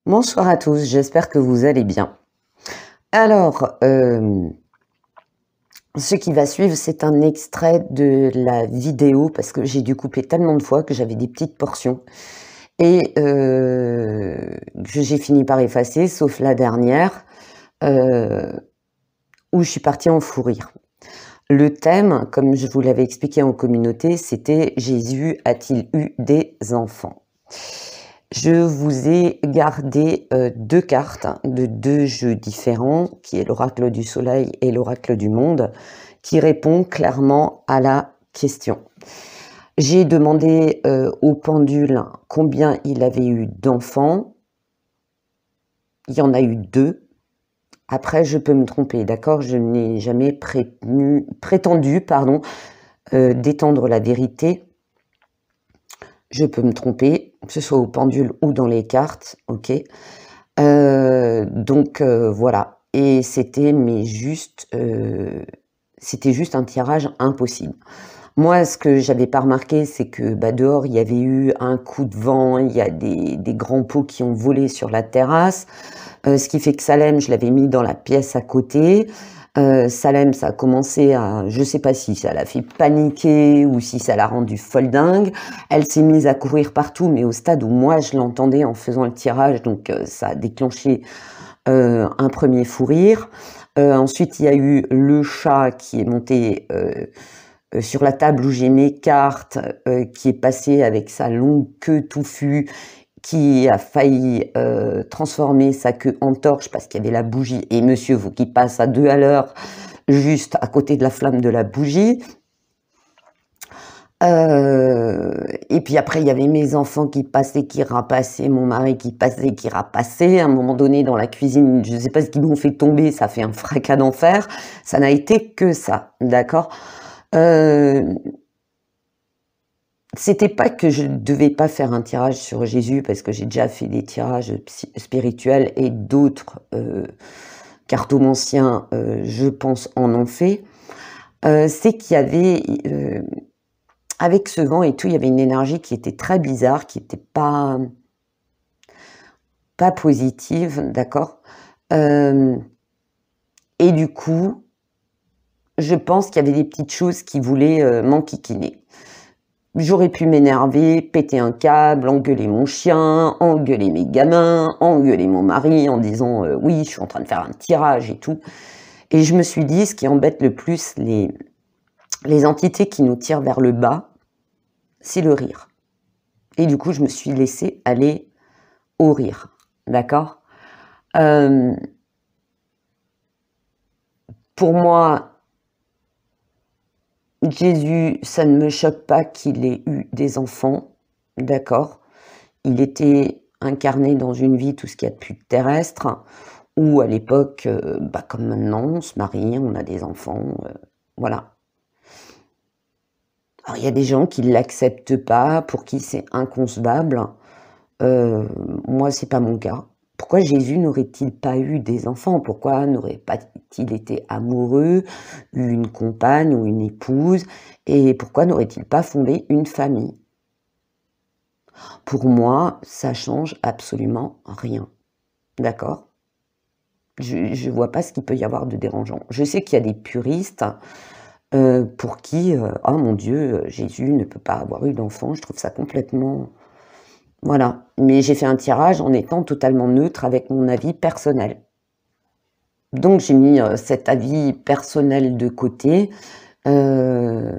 Bonsoir à tous, j'espère que vous allez bien. Alors, ce qui va suivre, c'est un extrait de la vidéo parce que j'ai dû couper tellement de fois que j'avais des petites portions et que j'ai fini par effacer, sauf la dernière, heu, où je suis partie en fou rire. Le thème, comme je vous l'avais expliqué en communauté, c'était: «Jésus a-t-il eu des enfants?» Je vous ai gardé 2 cartes de 2 jeux différents, qui est l'oracle du soleil et l'oracle du monde, qui répond clairement à la question. J'ai demandé, au pendule combien il avait eu d'enfants. Il y en a eu 2. Après je peux me tromper, d'accord? Je n'ai jamais prétendu, pardon, d'étendre la vérité. Je peux me tromper, que ce soit au pendule ou dans les cartes, OK? Voilà, et c'était c'était juste un tirage impossible. Moi, ce que j'avais pas remarqué, c'est que, bah, dehors, il y avait eu un coup de vent, il y a des grands pots qui ont volé sur la terrasse, ce qui fait que Salem, je l'avais mis dans la pièce à côté. Salem, ça a commencé à, je sais pas si ça l'a fait paniquer ou si ça l'a rendue folle dingue. Elle s'est mise à courir partout, mais au stade où moi je l'entendais en faisant le tirage, donc ça a déclenché un premier fou rire. Ensuite, il y a eu le chat qui est monté sur la table où j'ai mes cartes, qui est passé avec sa longue queue touffue, qui a failli transformer sa queue en torche parce qu'il y avait la bougie, et monsieur faut qu'il passe à 2 à l'heure juste à côté de la flamme de la bougie. Et puis après, il y avait mes enfants qui passaient, qui rapassaient, mon mari qui passait, qui rapassait. À un moment donné, dans la cuisine, je ne sais pas ce qu'ils m'ont fait tomber, ça fait un fracas d'enfer. Ça n'a été que ça, d'accord? C'était pas que je devais pas faire un tirage sur Jésus, parce que j'ai déjà fait des tirages spirituels et d'autres cartomanciens, je pense, en ont fait. C'est qu'il y avait... avec ce vent et tout, il y avait une énergie qui était très bizarre, qui était pas positive, d'accord? Et du coup, je pense qu'il y avait des petites choses qui voulaient m'enquiquiner. J'aurais pu m'énerver, péter un câble, engueuler mon chien, engueuler mes gamins, engueuler mon mari en disant oui, je suis en train de faire un tirage et tout. Et je me suis dit, ce qui embête le plus les entités qui nous tirent vers le bas, c'est le rire. Et du coup, je me suis laissée aller au rire, d'accord? Pour moi, Jésus, ça ne me choque pas qu'il ait eu des enfants, d'accord? Il était incarné dans une vie, tout ce qu'il y a de plus terrestre, où à l'époque, bah, comme maintenant, on se marie, on a des enfants, voilà. Alors il y a des gens qui ne l'acceptent pas, pour qui c'est inconcevable. Moi, c'est pas mon cas. Pourquoi Jésus n'aurait-il pas eu des enfants? Pourquoi n'aurait pas-il été amoureux, eu une compagne ou une épouse? Et pourquoi n'aurait-il pas fondé une famille? Pour moi, ça change absolument rien. D'accord? Je vois pas ce qu'il peut y avoir de dérangeant. Je sais qu'il y a des puristes pour qui, oh mon Dieu, Jésus ne peut pas avoir eu d'enfant. Je trouve ça complètement... Voilà. Mais j'ai fait un tirage en étant totalement neutre avec mon avis personnel. Donc j'ai mis cet avis personnel de côté. Et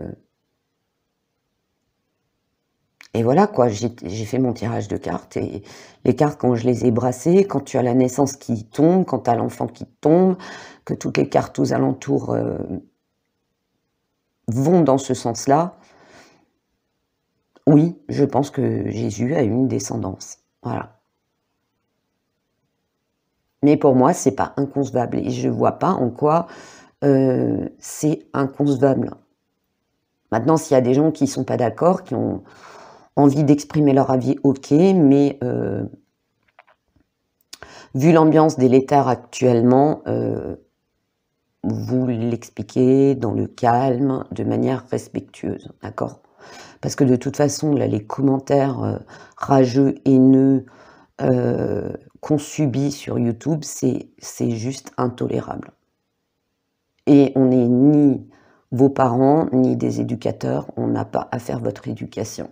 voilà quoi, j'ai fait mon tirage de cartes, et les cartes, quand je les ai brassées, quand tu as la naissance qui tombe, quand tu as l'enfant qui tombe, que toutes les cartes aux alentours vont dans ce sens-là, oui, je pense que Jésus a eu une descendance. Voilà. Mais pour moi, c'est pas inconcevable, et je vois pas en quoi c'est inconcevable. Maintenant, s'il y a des gens qui sont pas d'accord, qui ont envie d'exprimer leur avis, ok, mais vu l'ambiance délétère actuellement, vous l'expliquez dans le calme, de manière respectueuse, d'accord? Parce que de toute façon, là, les commentaires rageux, haineux, qu'on subit sur YouTube, c'est juste intolérable. Et on n'est ni vos parents, ni des éducateurs, on n'a pas à faire votre éducation.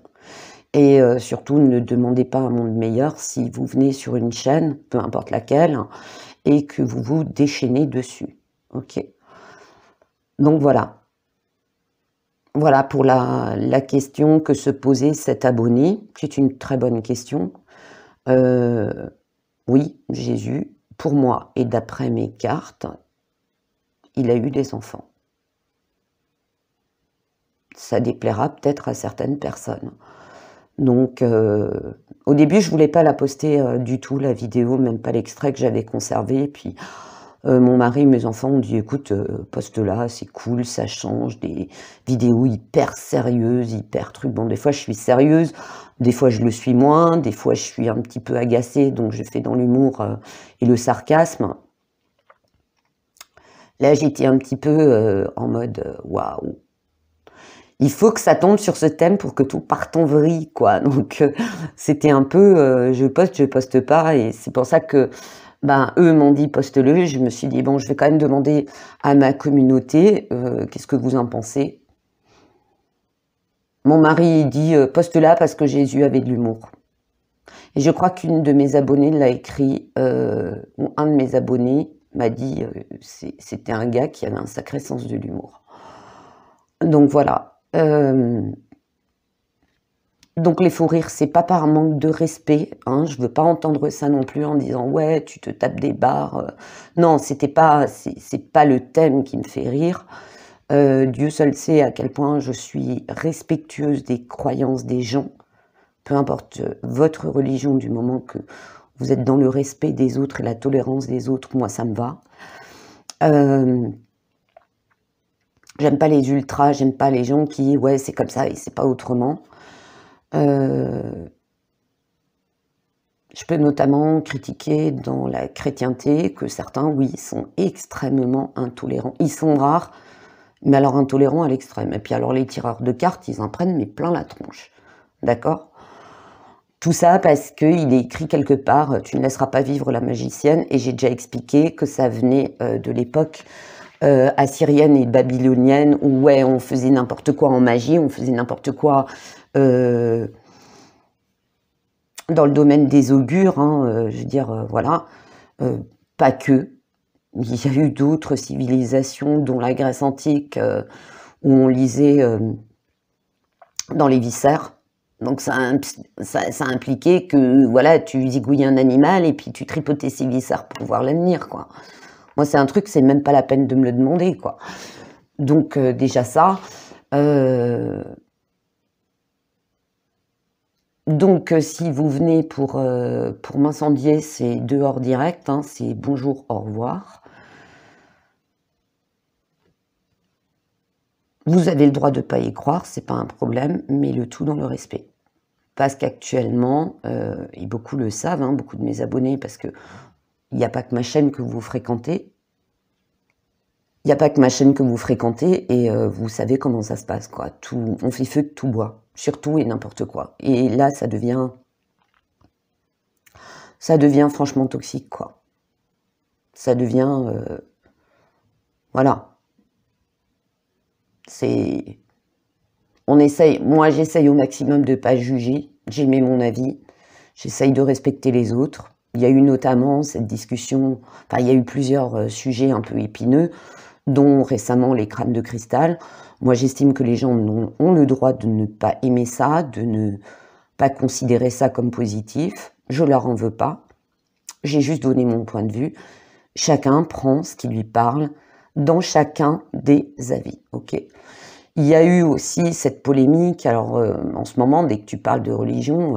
Et surtout, ne demandez pas un monde meilleur si vous venez sur une chaîne, peu importe laquelle, et que vous vous déchaînez dessus. Ok. Donc voilà. Voilà pour la question que se posait cet abonné, qui est une très bonne question. Oui, Jésus, pour moi, et d'après mes cartes, il a eu des enfants. Ça déplaira peut-être à certaines personnes. Donc, au début, je voulais pas la poster du tout, la vidéo, même pas l'extrait que j'avais conservé. Puis, mon mari et mes enfants ont dit, écoute, poste-la, c'est cool, ça change, des vidéos hyper sérieuses, hyper trucs. Bon, des fois, je suis sérieuse, des fois, je le suis moins, des fois, je suis un petit peu agacée, donc je fais dans l'humour et le sarcasme. Là, j'étais un petit peu en mode, waouh. Il faut que ça tombe sur ce thème pour que tout parte en vrille, quoi. Donc, c'était un peu, je poste pas, et c'est pour ça que, ben, eux m'ont dit poste-le. Je me suis dit, bon, je vais quand même demander à ma communauté, qu'est-ce que vous en pensez? Mon mari dit, poste-la parce que Jésus avait de l'humour. Et je crois qu'une de mes abonnées l'a écrit, ou un de mes abonnés m'a dit, c'était un gars qui avait un sacré sens de l'humour. Donc voilà. Donc les faux rires, c'est pas par manque de respect, hein, je veux pas entendre ça non plus en disant ouais, tu te tapes des barres. Non, c'est pas le thème qui me fait rire. Dieu seul sait à quel point je suis respectueuse des croyances des gens, peu importe votre religion, du moment que vous êtes dans le respect des autres et la tolérance des autres, moi ça me va. J'aime pas les ultras, j'aime pas les gens qui, ouais, c'est comme ça et c'est pas autrement. Je peux notamment critiquer dans la chrétienté que certains, oui, sont extrêmement intolérants. Ils sont rares, mais alors intolérants à l'extrême. Et puis alors les tireurs de cartes, ils en prennent mais plein la tronche. D'accord ? Tout ça parce qu'il est écrit quelque part, tu ne laisseras pas vivre la magicienne, et j'ai déjà expliqué que ça venait de l'époque assyrienne et babylonienne, où ouais, on faisait n'importe quoi en magie, on faisait n'importe quoi dans le domaine des augures, hein, je veux dire, voilà, pas que. Il y a eu d'autres civilisations, dont la Grèce antique, où on lisait dans les viscères. Donc ça impliquait que voilà, tu zigouillais un animal et puis tu tripotais ses viscères pour voir l'avenir, quoi. Moi, c'est un truc, c'est même pas la peine de me le demander, quoi. Donc déjà ça. Donc si vous venez pour m'incendier, c'est dehors direct, hein, c'est bonjour, au revoir. Vous avez le droit de ne pas y croire, c'est pas un problème, mais le tout dans le respect. Parce qu'actuellement, et beaucoup le savent, hein, beaucoup de mes abonnés, parce que il n'y a pas que ma chaîne que vous fréquentez. Il n'y a pas que ma chaîne que vous fréquentez, et vous savez comment ça se passe, quoi. Tout, on fait feu de tout bois, sur tout et n'importe quoi. Et là, ça devient franchement toxique, quoi. Ça devient, voilà. C'est, on essaye, moi j'essaye au maximum de ne pas juger, j'émets mon avis, j'essaye de respecter les autres. Il y a eu notamment cette discussion, enfin il y a eu plusieurs sujets un peu épineux, dont récemment les crânes de cristal. Moi j'estime que les gens ont le droit de ne pas aimer ça, de ne pas considérer ça comme positif. Je leur en veux pas, j'ai juste donné mon point de vue. Chacun prend ce qui lui parle dans chacun des avis, ok ? Il y a eu aussi cette polémique, alors en ce moment, dès que tu parles de religion,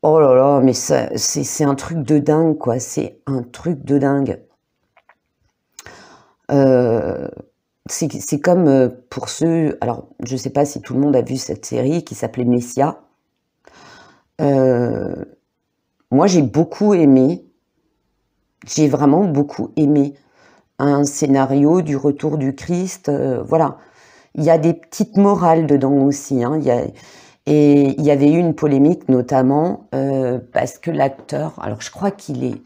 oh là là, mais c'est un truc de dingue, quoi, c'est un truc de dingue. C'est comme pour ceux, alors je sais pas si tout le monde a vu cette série qui s'appelait Messia. Moi j'ai beaucoup aimé, j'ai vraiment beaucoup aimé un scénario du retour du Christ, voilà. Il y a des petites morales dedans aussi, hein. Et il y avait eu une polémique notamment parce que l'acteur, alors je crois qu'il est...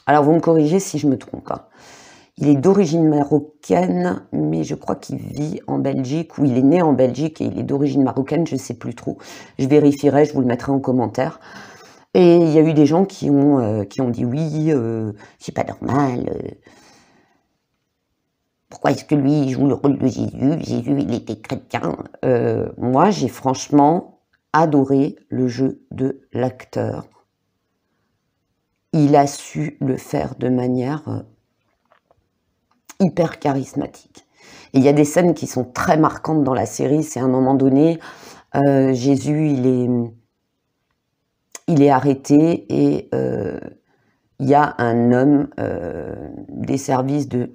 Alors vous me corrigez si je me trompe, hein. Il est d'origine marocaine, mais je crois qu'il vit en Belgique, ou il est né en Belgique et il est d'origine marocaine, je ne sais plus trop. Je vérifierai, je vous le mettrai en commentaire. Et il y a eu des gens qui ont dit oui, c'est pas normal. Pourquoi est-ce que lui il joue le rôle de Jésus? Jésus, il était chrétien. Moi, j'ai franchement adoré le jeu de l'acteur. Il a su le faire de manière hyper charismatique. Et il y a des scènes qui sont très marquantes dans la série. C'est à un moment donné, Jésus, il est arrêté et il y a un homme des services du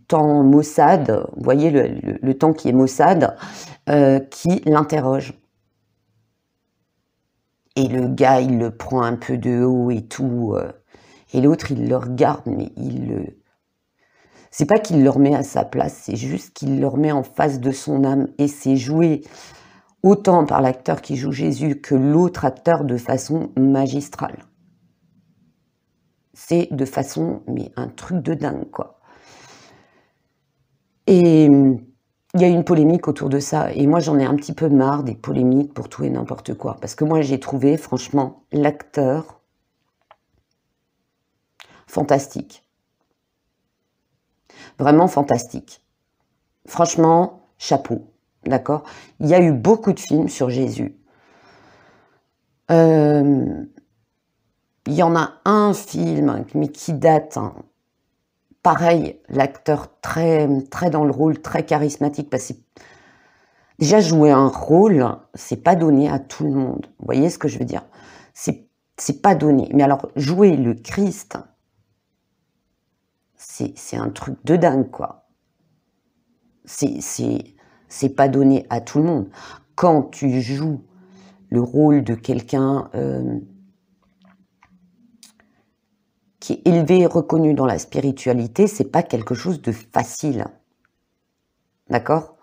temps Mossad, vous voyez le temps qui est Mossad, qui l'interroge. Et le gars, il le prend un peu de haut et tout, et l'autre, il le regarde, mais c'est pas qu'il le remet à sa place, c'est juste qu'il le remet en face de son âme, et c'est joué autant par l'acteur qui joue Jésus que l'autre acteur de façon magistrale. C'est de façon, mais un truc de dingue, quoi. Et il y a eu une polémique autour de ça, et moi j'en ai un petit peu marre des polémiques pour tout et n'importe quoi, parce que moi j'ai trouvé, franchement, l'acteur fantastique. Vraiment fantastique. Franchement, chapeau, d'accord? Il y a eu beaucoup de films sur Jésus. Il y en a un film, mais qui date, hein. Pareil, l'acteur très dans le rôle, très charismatique, parce que déjà jouer un rôle, c'est pas donné à tout le monde. Vous voyez ce que je veux dire? C'est pas donné. Mais alors, jouer le Christ, c'est un truc de dingue, quoi. C'est pas donné à tout le monde. Quand tu joues le rôle de quelqu'un qui est élevé et reconnu dans la spiritualité, c'est pas quelque chose de facile. D'accord?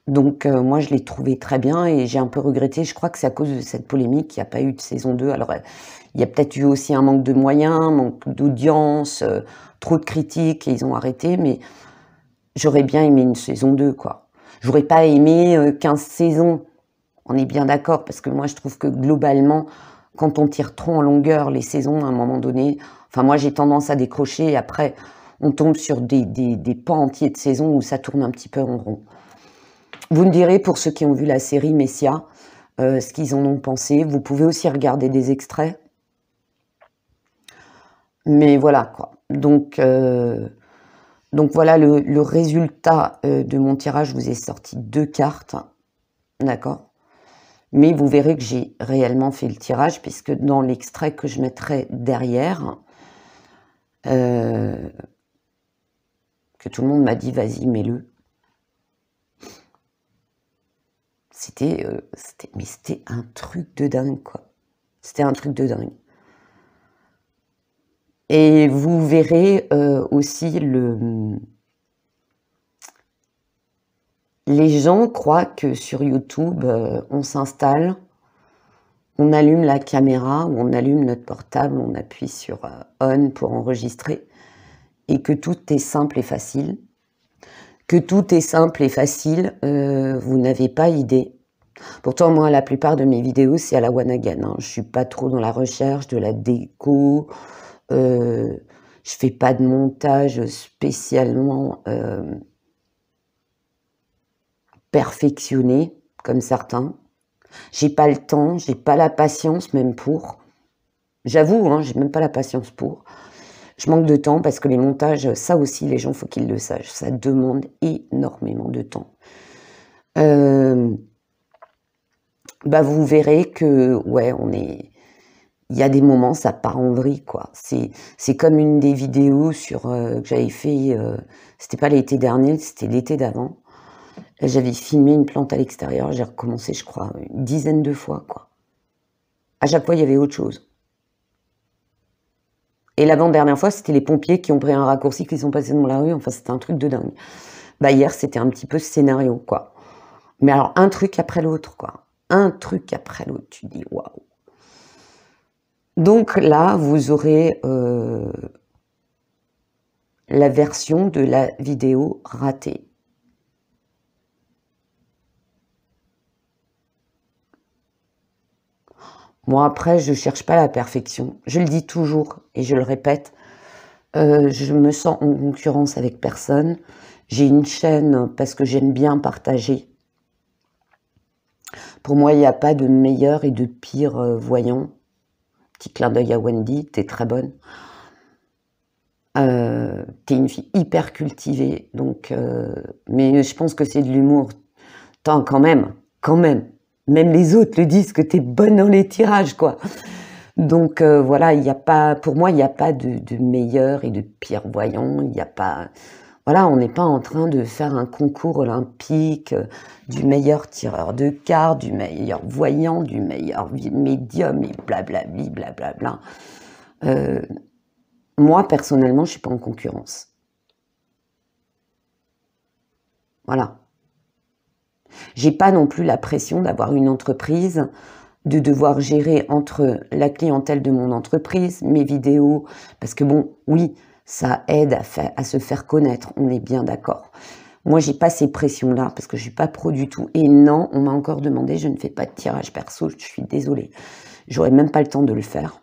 Donc moi je l'ai trouvé très bien et j'ai un peu regretté, je crois que c'est à cause de cette polémique qu'il n'y a pas eu de saison 2. Alors il y a peut-être eu aussi un manque de moyens, manque d'audience, trop de critiques et ils ont arrêté, mais j'aurais bien aimé une saison 2, quoi. J'aurais pas aimé 15 saisons, on est bien d'accord, parce que moi je trouve que globalement, quand on tire trop en longueur les saisons à un moment donné, enfin moi j'ai tendance à décrocher et après on tombe sur des pans entiers de saisons où ça tourne un petit peu en rond. Vous me direz, pour ceux qui ont vu la série Messia, ce qu'ils en ont pensé. Vous pouvez aussi regarder des extraits. Mais voilà, quoi. Donc voilà, le résultat de mon tirage. Je vous ai sorti 2 cartes, d'accord? Mais vous verrez que j'ai réellement fait le tirage, puisque dans l'extrait que je mettrai derrière, que tout le monde m'a dit, vas-y, mets-le. C'était un truc de dingue, quoi. C'était un truc de dingue. Et vous verrez aussi les gens croient que sur YouTube, on s'installe, on allume la caméra ou on allume notre portable, on appuie sur on pour enregistrer et que tout est simple et facile. Que tout est simple et facile, vous n'avez pas idée. Pourtant, moi, la plupart de mes vidéos, c'est à la one again, hein. Je suis pas trop dans la recherche de la déco. Je fais pas de montage spécialement perfectionné, comme certains. J'ai pas le temps, j'ai pas la patience même pour. J'avoue, hein, j'ai même pas la patience pour. Je manque de temps parce que les montages, ça aussi, les gens, faut qu'ils le sachent. Ça demande énormément de temps. Bah, vous verrez que, ouais, il y a des moments, ça part en vrille, quoi. C'est comme une des vidéos que j'avais fait, c'était pas l'été dernier, c'était l'été d'avant. J'avais filmé une plante à l'extérieur, j'ai recommencé, je crois, une dizaine de fois, quoi. À chaque fois, il y avait autre chose. Et l'avant-dernière fois, c'était les pompiers qui ont pris un raccourci, qui sont passés dans la rue, enfin, c'était un truc de dingue. Bah, hier, c'était un petit peu ce scénario, quoi. Mais alors, un truc après l'autre, quoi. Un truc après l'autre, tu dis waouh. Donc là, vous aurez la version de la vidéo ratée. Moi, après, je cherche pas la perfection. Je le dis toujours et je le répète. Je me sens en concurrence avec personne. J'ai une chaîne parce que j'aime bien partager. Pour moi, il n'y a pas de meilleur et de pire voyant. Petit clin d'œil à Wendy, t'es très bonne. T'es une fille hyper cultivée, donc mais je pense que c'est de l'humour. Tant quand même. Même les autres le disent que t'es bonne dans les tirages, quoi. Donc voilà, il y a pas, pour moi, il n'y a pas de meilleur et de pire voyant. Il n'y a pas, voilà, on n'est pas en train de faire un concours olympique du meilleur tireur de cartes, du meilleur voyant, du meilleur médium et blablabli, blablabla. Moi, personnellement, je suis pas en concurrence. Voilà. J'ai pas non plus la pression d'avoir une entreprise, de devoir gérer entre la clientèle de mon entreprise, mes vidéos, parce que bon, oui, ça aide à se faire connaître, on est bien d'accord. Moi, j'ai pas ces pressions-là, parce que je suis pas pro du tout. Et non, on m'a encore demandé, je ne fais pas de tirage perso, je suis désolée. J'aurais même pas le temps de le faire.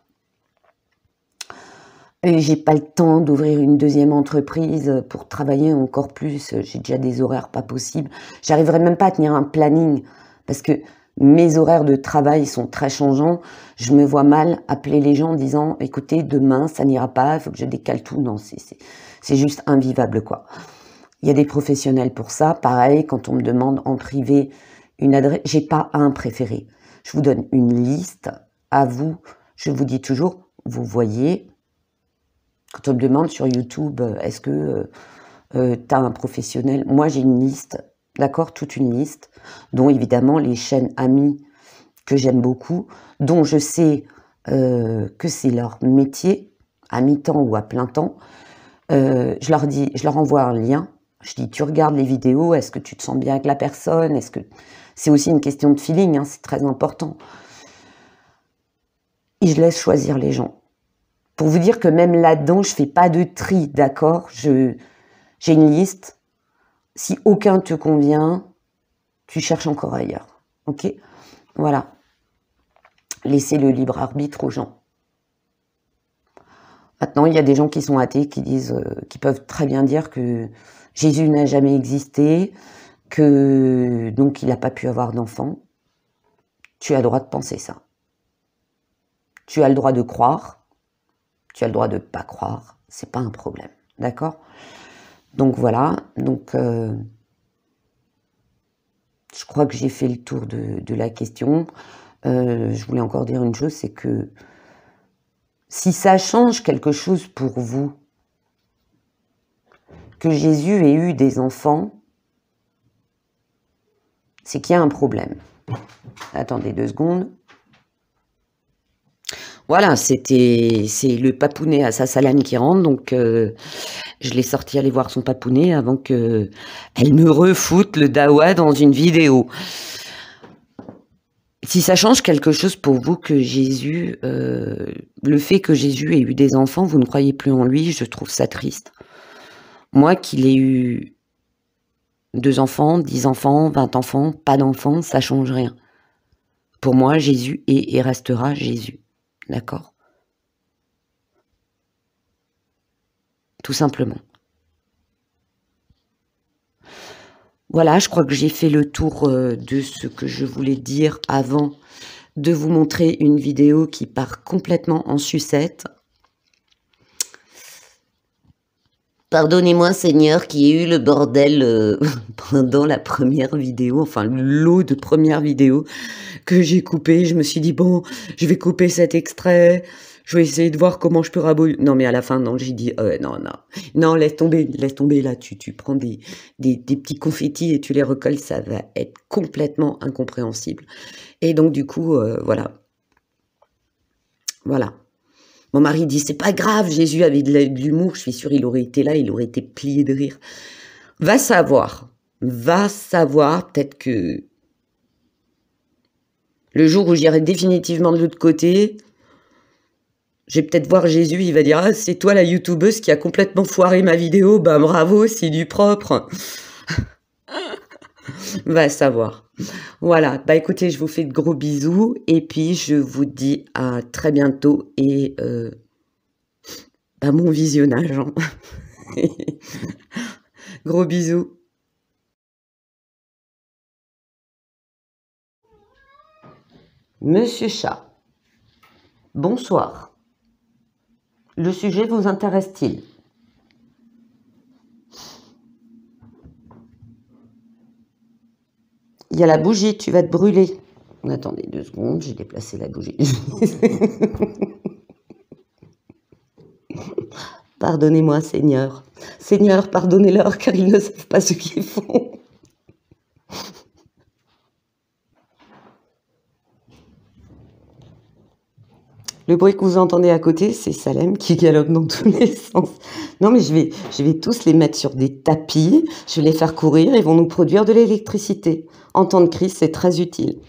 Et j'ai pas le temps d'ouvrir une deuxième entreprise pour travailler encore plus. J'ai déjà des horaires pas possibles. J'arriverai même pas à tenir un planning parce que mes horaires de travail sont très changeants. Je me vois mal appeler les gens en disant « Écoutez, demain, ça n'ira pas, il faut que je décale tout. » Non, c'est juste invivable, quoi. Il y a des professionnels pour ça. Pareil, quand on me demande en privé une adresse, j'ai pas un préféré. Je vous donne une liste. À vous, je vous dis toujours, vous voyez... Quand on me demande sur YouTube, est-ce que tu as un professionnel? Moi, j'ai une liste, d'accord, toute une liste, dont évidemment les chaînes amies que j'aime beaucoup, dont je sais que c'est leur métier, à mi-temps ou à plein temps. Je leur envoie un lien. Je dis, tu regardes les vidéos, est-ce que tu te sens bien avec la personne? Est-ce que c'est aussi une question de feeling, hein, c'est très important. Et je laisse choisir les gens. Pour vous dire que même là-dedans, je fais pas de tri, d'accord? J'ai une liste. Si aucun te convient, tu cherches encore ailleurs. Ok? Voilà. Laissez le libre arbitre aux gens. Maintenant, il y a des gens qui sont athées, qui disent, qui peuvent très bien dire que Jésus n'a jamais existé, que donc il n'a pas pu avoir d'enfant. Tu as le droit de penser ça. Tu as le droit de croire. Tu as le droit de ne pas croire, c'est pas un problème, d'accord? Donc voilà, donc je crois que j'ai fait le tour de la question. Je voulais encore dire une chose, c'est que si ça change quelque chose pour vous, que Jésus ait eu des enfants, c'est qu'il y a un problème. Attendez 2 secondes. Voilà, c'est le papounet à sa salane qui rentre, donc je l'ai sorti aller voir son papounet avant que elle me refoute le dawa dans une vidéo. Si ça change quelque chose pour vous que Jésus, le fait que Jésus ait eu des enfants, vous ne croyez plus en lui, je trouve ça triste. Moi, qu'il ait eu 2 enfants, 10 enfants, 20 enfants, pas d'enfants, ça change rien. Pour moi, Jésus est et restera Jésus. D'accord? Tout simplement. Voilà, je crois que j'ai fait le tour de ce que je voulais dire avant de vous montrer une vidéo qui part complètement en sucette. Pardonnez-moi, Seigneur, qui ai eu le bordel pendant la première vidéo, enfin le lot de première vidéo que j'ai coupé. Je me suis dit, bon, je vais couper cet extrait, je vais essayer de voir comment je peux raboter. Non, mais à la fin, non, j'ai dit, non, laisse tomber, là, tu prends des petits confettis et tu les recolles, ça va être complètement incompréhensible. Et donc, du coup, voilà. Voilà. Mon mari dit, c'est pas grave, Jésus avait de l'humour, je suis sûre, il aurait été là, il aurait été plié de rire. Va savoir. Va savoir, peut-être que le jour où j'irai définitivement de l'autre côté, je vais peut-être voir Jésus, il va dire « Ah, c'est toi la youtubeuse qui a complètement foiré ma vidéo, ben bravo, c'est du propre !» Va savoir. Voilà, bah écoutez, je vous fais de gros bisous, et puis je vous dis à très bientôt, et bah, bon visionnage, hein. Gros bisous. Monsieur Chat, bonsoir. Le sujet vous intéresse-t-il? Il y a la bougie, tu vas te brûler. Attendez 2 secondes, j'ai déplacé la bougie. Pardonnez-moi, Seigneur. Seigneur, pardonnez-leur, car ils ne savent pas ce qu'ils font. Le bruit que vous entendez à côté, c'est Salem qui galope dans tous les sens. Non, mais je vais tous les mettre sur des tapis, je vais les faire courir, ils vont nous produire de l'électricité. En temps de crise, c'est très utile.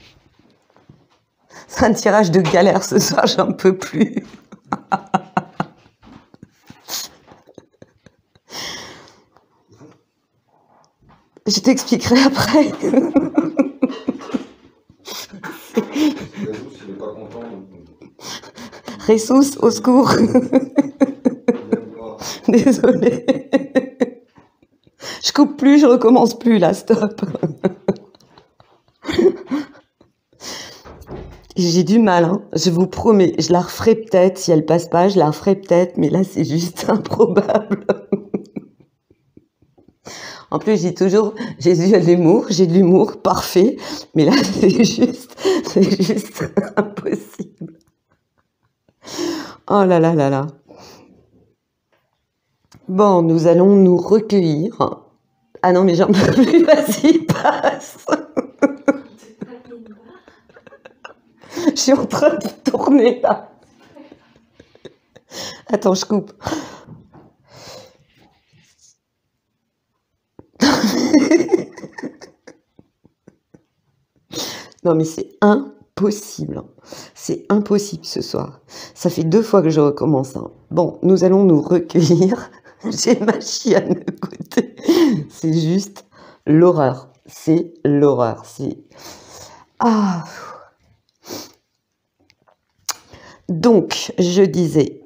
C'est un tirage de galère ce soir, j'en peux plus. Je t'expliquerai après. Ressus, au secours. Désolée. Je coupe plus, je recommence plus, là, stop. J'ai du mal, hein. Je vous promets. Je la referai peut-être, si elle passe pas, je la referai peut-être, mais là, c'est juste improbable. En plus, je dis toujours, Jésus a de l'humour, j'ai de l'humour, parfait, mais là, c'est juste impossible. Oh là là là là. Bon, nous allons nous recueillir. Ah non, mais j'en peux plus, vas-y, passe. Je suis en train de tourner, là. Attends, je coupe. Non, mais c'est impossible. C'est impossible ce soir. Ça fait 2 fois que je recommence. Hein. Bon, nous allons nous recueillir. J'ai ma chienne de côté. C'est juste l'horreur. C'est l'horreur. C'est... Ah. Donc, je disais,